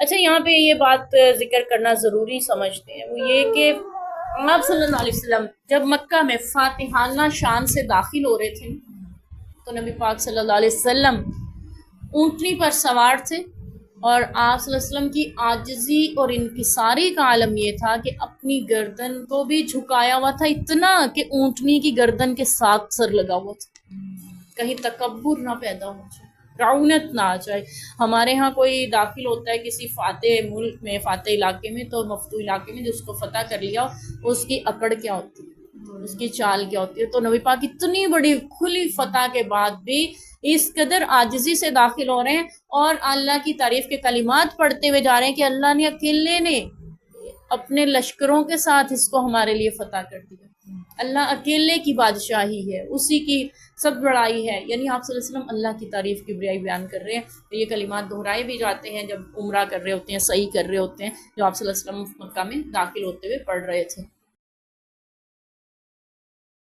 اچھا یہاں پہ یہ بات ذکر کرنا ضروری سمجھتے ہیں، وہ یہ کہ آپ صلی اللہ علیہ وسلم جب مکہ میں فاتحانہ شان سے داخل ہو رہے تھے تو نبی پاک صلی اللہ علیہ وسلم اونٹنی پر سوار تھے، اور آپ صلی اللہ علیہ وسلم کی عاجزی اور انکساری کا عالم یہ تھا کہ اپنی گردن کو بھی جھکایا ہوا تھا، اتنا کہ اونٹنی کی گردن کے ساتھ سر لگا ہوا تھا، کہیں تکبر نہ پیدا ہو جائے، رعونت نہ آ جائے۔ ہمارے ہاں کوئی داخل ہوتا ہے کسی فاتح ملک میں، فاتح علاقے میں، تو مفتوح علاقے میں، جس کو فتح کر لیا اس کی اکڑ کیا ہوتی ہے، اس کی چال کیا ہوتی ہے۔ تو نبی پاک اتنی بڑی کھلی فتح کے بعد بھی اس قدر عاجزی سے داخل ہو رہے ہیں اور اللہ کی تعریف کے کلمات پڑھتے ہوئے جا رہے ہیں کہ اللہ نے اکیلے نے اپنے لشکروں کے ساتھ اس کو ہمارے لیے فتح کر دیا، اللہ اکیلے کی بادشاہی ہے، اسی کی سب بڑائی ہے۔ یعنی آپ صلی اللہ علیہ وسلم اللہ کی تعریف کی بڑائی بیان کر رہے ہیں، تو یہ کلمات دہرائے بھی جاتے ہیں جب عمرہ کر رہے ہوتے ہیں، سعی کر رہے ہوتے ہیں، جو آپ صلی اللہ علیہ وسلم مکہ میں داخل ہوتے ہوئے پڑھ رہے تھے۔